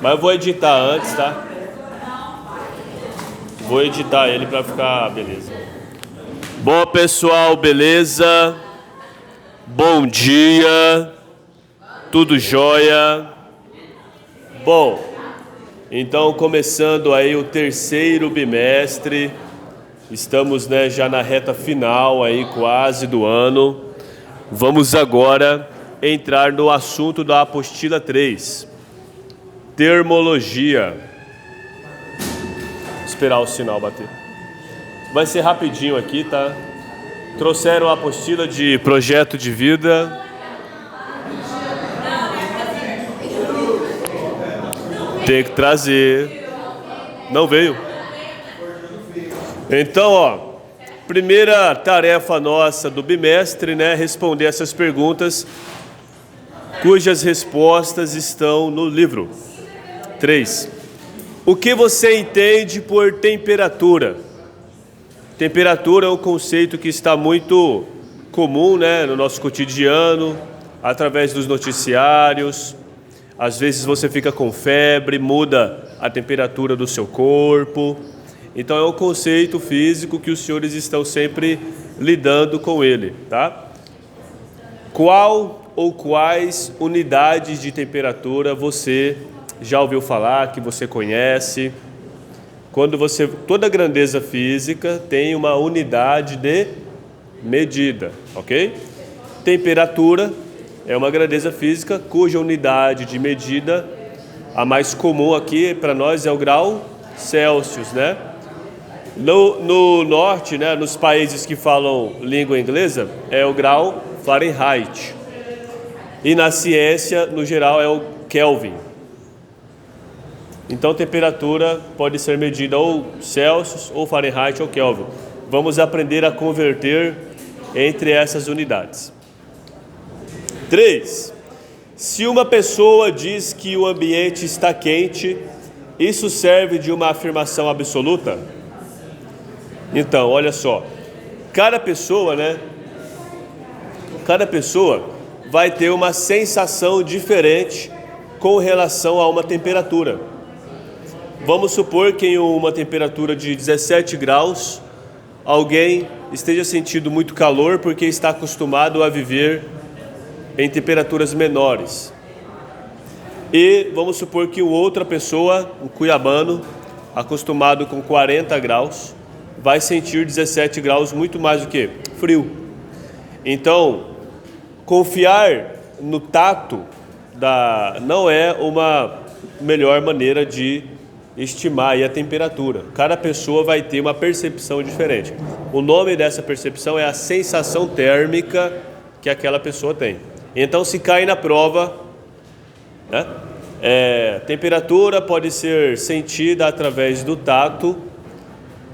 Mas eu vou editar antes, tá? Vou editar ele para ficar beleza. Bom, pessoal, beleza? Bom dia. Tudo jóia? Bom, então começando aí o terceiro bimestre, estamos, né, já na reta final aí quase do ano. Vamos agora entrar no assunto da apostila 3, termologia. Vou esperar o sinal bater. Vai ser rapidinho aqui, tá? Trouxeram a apostila de projeto de vida. Tem que trazer. Não veio? Então, ó, primeira tarefa nossa do bimestre, né? Responder essas perguntas, cujas respostas estão no livro 3. O que você entende por temperatura? Temperatura é um conceito que está muito comum, né, no nosso cotidiano, através dos noticiários. Às vezes você fica com febre, muda a temperatura do seu corpo. Então é um conceito físico que os senhores estão sempre lidando com ele, tá? Qual ou quais unidades de temperatura você já ouviu falar, que você conhece? Toda grandeza física tem uma unidade de medida, ok? Temperatura é uma grandeza física cuja unidade de medida, a mais comum aqui para nós, é o grau Celsius, né? No norte, né, nos países que falam língua inglesa, é o grau Fahrenheit. E na ciência, no geral, é o Kelvin. Então, temperatura pode ser medida ou Celsius, ou Fahrenheit, ou Kelvin. Vamos aprender a converter entre essas unidades. 3. Se uma pessoa diz que o ambiente está quente, isso serve de uma afirmação absoluta? Então, olha só. Cada pessoa vai ter uma sensação diferente com relação a uma temperatura. Vamos supor que em uma temperatura de 17 graus, alguém esteja sentindo muito calor porque está acostumado a viver em temperaturas menores. E vamos supor que outra pessoa, um cuiabano, acostumado com 40 graus, vai sentir 17 graus muito mais do que frio. Então, confiar no tato não é uma melhor maneira de estimar aí a temperatura. Cada pessoa vai ter uma percepção diferente. O nome dessa percepção é a sensação térmica que aquela pessoa tem. Então, se cai na prova, né, temperatura pode ser sentida através do tato,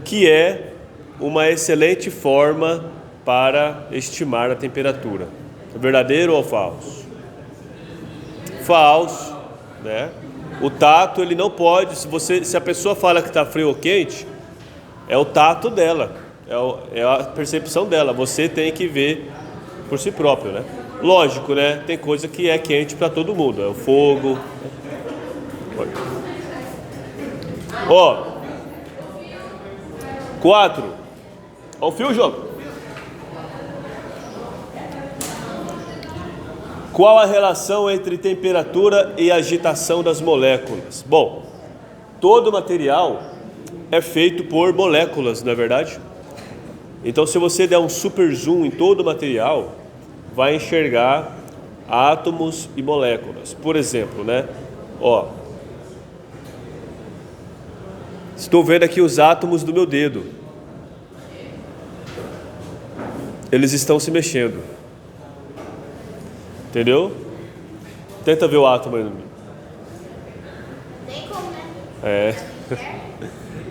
que é uma excelente forma para estimar a temperatura. É verdadeiro ou falso? Falso, né? O tato, ele não pode, se a pessoa fala que está frio ou quente, é o tato dela, é a percepção dela. Você tem que ver por si próprio, né? Lógico, né? Tem coisa que é quente para todo mundo, é o fogo. Ó, 4. Ó o fio, jogo. Qual a relação entre temperatura e agitação das moléculas? Bom, todo material é feito por moléculas, não é verdade? Então, se você der um super zoom em todo o material, vai enxergar átomos e moléculas. Por exemplo, né? Ó, estou vendo aqui os átomos do meu dedo. Eles estão se mexendo. Entendeu? Tenta ver o átomo aí no meio. Tem como, né? É.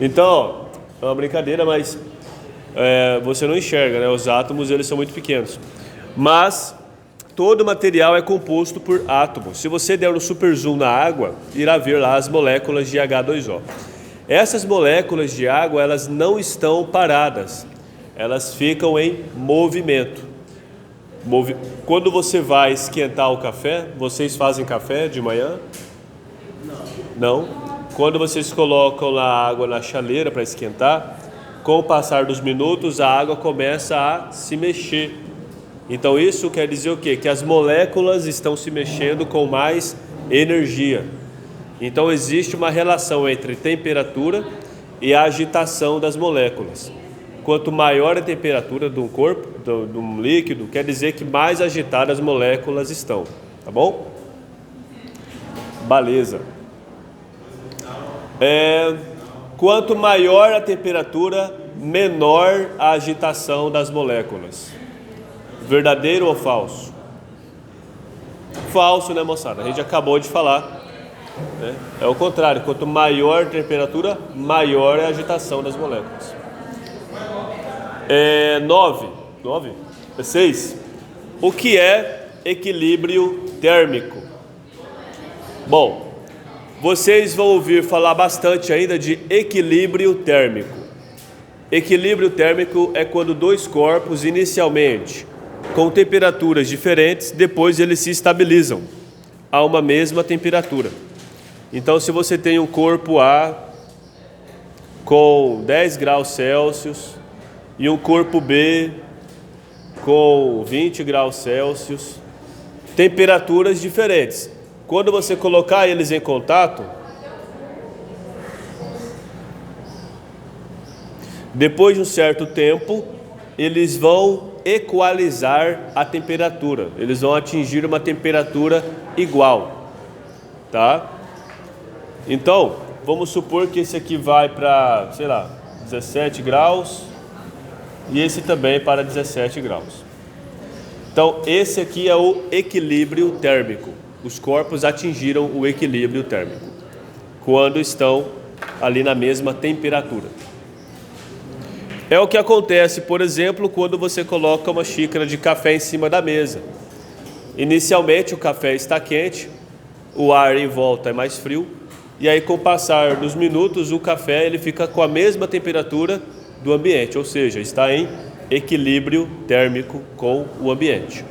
Então, ó, é uma brincadeira, mas você não enxerga, né? Os átomos, eles são muito pequenos. Mas todo material é composto por átomos. Se você der um super zoom na água, irá ver lá as moléculas de H2O. Essas moléculas de água, elas não estão paradas. Elas ficam em movimento. Quando você vai esquentar o café, vocês fazem café de manhã? Não. Quando vocês colocam a água na chaleira para esquentar, com o passar dos minutos a água começa a se mexer. Então isso quer dizer o quê? Que as moléculas estão se mexendo com mais energia. Então existe uma relação entre temperatura e a agitação das moléculas. Quanto maior a temperatura de um corpo, de um líquido, quer dizer que mais agitadas as moléculas estão. Tá bom? Beleza. Quanto maior a temperatura, menor a agitação das moléculas. Verdadeiro ou falso? Falso, né, moçada? A gente acabou de falar. Né? É o contrário. Quanto maior a temperatura, maior é a agitação das moléculas. 6. O que é equilíbrio térmico? Bom, vocês vão ouvir falar bastante ainda de equilíbrio térmico. Equilíbrio térmico é quando dois corpos inicialmente com temperaturas diferentes, depois eles se estabilizam a uma mesma temperatura. Então, se você tem um corpo A com 10 graus Celsius e um corpo B com 20 graus Celsius, temperaturas diferentes. Quando você colocar eles em contato, depois de um certo tempo, eles vão equalizar a temperatura. Eles vão atingir uma temperatura igual, tá? Então, vamos supor que esse aqui vai para, 17 graus e esse também para 17 graus. Então, esse aqui é o equilíbrio térmico. Os corpos atingiram o equilíbrio térmico quando estão ali na mesma temperatura. É o que acontece, por exemplo, quando você coloca uma xícara de café em cima da mesa. Inicialmente o café está quente, o ar em volta é mais frio, e aí com o passar dos minutos o café ele fica com a mesma temperatura do ambiente, ou seja, está em equilíbrio térmico com o ambiente.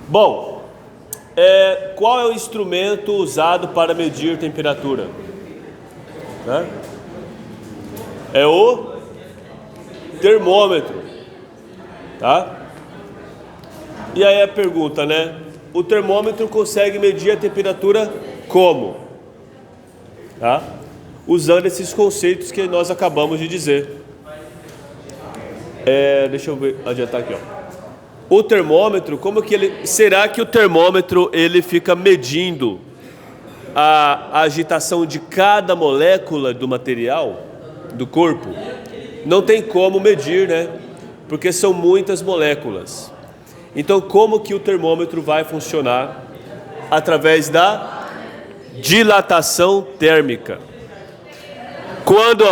Bom, qual é o instrumento usado para medir temperatura? É o termômetro, tá? E aí a pergunta, né? O termômetro consegue medir a temperatura como? Tá? Usando esses conceitos que nós acabamos de dizer. Deixa eu adiantar aqui, ó. O termômetro, será que o termômetro ele fica medindo a agitação de cada molécula do material? Do corpo? Não tem como medir, né? Porque são muitas moléculas. Então, como que o termômetro vai funcionar? Através da dilatação térmica. Quando,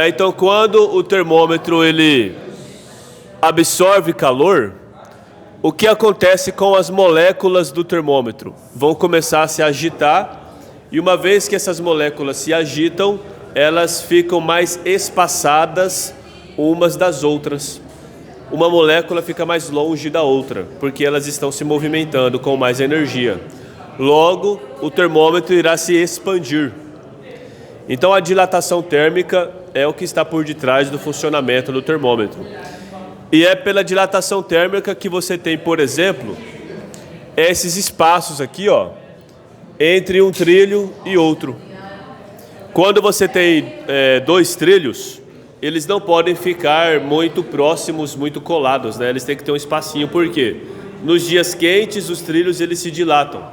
então, quando o termômetro ele absorve calor, o que acontece com as moléculas do termômetro? Vão começar a se agitar. E uma vez que essas moléculas se agitam, elas ficam mais espaçadas umas das outras. Uma molécula fica mais longe da outra, porque elas estão se movimentando com mais energia. Logo, o termômetro irá se expandir. Então, a dilatação térmica é o que está por detrás do funcionamento do termômetro. E é pela dilatação térmica que você tem, por exemplo, esses espaços aqui, ó, entre um trilho e outro. Quando você tem dois trilhos, eles não podem ficar muito próximos, muito colados, né? Eles têm que ter um espacinho, por quê? Nos dias quentes, os trilhos eles se dilatam,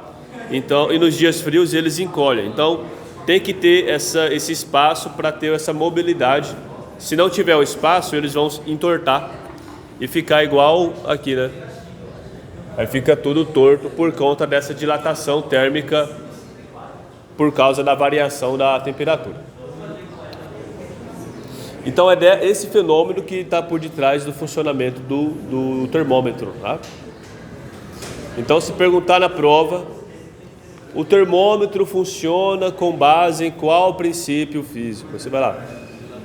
então, e nos dias frios eles encolhem. Então, tem que ter esse espaço para ter essa mobilidade. Se não tiver o espaço, eles vão entortar e ficar igual aqui, né? Aí fica tudo torto por conta dessa dilatação térmica, por causa da variação da temperatura. Então é esse fenômeno que está por detrás do funcionamento do termômetro, tá? Então, se perguntar na prova, o termômetro funciona com base em qual princípio físico? Você vai lá,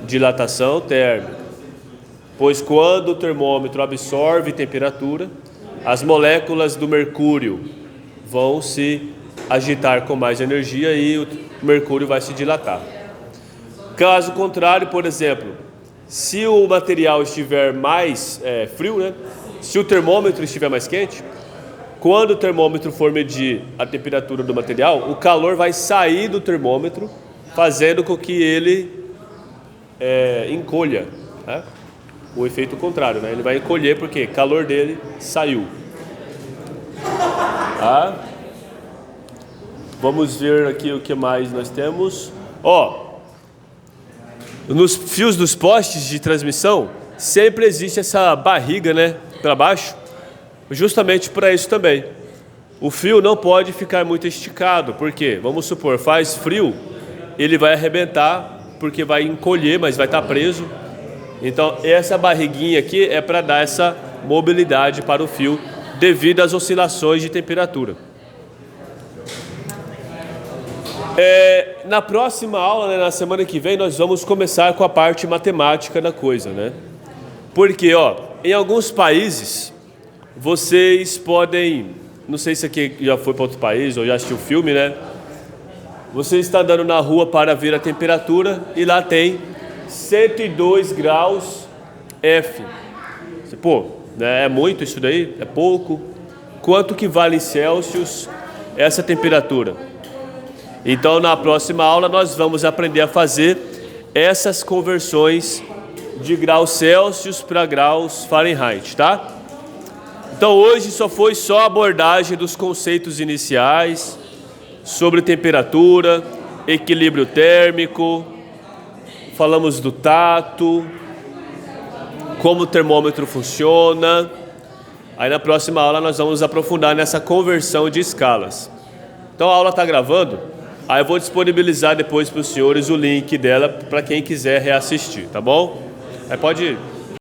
dilatação térmica. Pois quando o termômetro absorve temperatura, as moléculas do mercúrio vão se agitar com mais energia e o mercúrio vai se dilatar. Caso contrário, por exemplo, se o material estiver mais frio, né? Se o termômetro estiver mais quente, quando o termômetro for medir a temperatura do material, o calor vai sair do termômetro, fazendo com que ele encolha, né? O efeito contrário, né? Ele vai encolher porque o calor dele saiu. Tá? Vamos ver aqui o que mais nós temos. Nos fios dos postes de transmissão, sempre existe essa barriga, né, para baixo, justamente para isso também. O fio não pode ficar muito esticado, porque, vamos supor, faz frio, ele vai arrebentar, porque vai encolher, mas vai estar preso. Então, essa barriguinha aqui é para dar essa mobilidade para o fio, devido às oscilações de temperatura. Na próxima aula, né, na semana que vem, nós vamos começar com a parte matemática da coisa, né? Porque, em alguns países, vocês podem, não sei se aqui já foi para outro país ou já assistiu o filme, né? Você está andando na rua para ver a temperatura e lá tem 102 graus F. Pô, né, é muito isso daí? É pouco? Quanto que vale em Celsius essa temperatura? Então, na próxima aula, nós vamos aprender a fazer essas conversões de graus Celsius para graus Fahrenheit, tá? Então, hoje foi só a abordagem dos conceitos iniciais sobre temperatura, equilíbrio térmico, falamos do tato, como o termômetro funciona. Aí, na próxima aula, nós vamos aprofundar nessa conversão de escalas. Então, a aula está gravando. Aí eu vou disponibilizar depois para os senhores o link dela para quem quiser reassistir, tá bom? Aí pode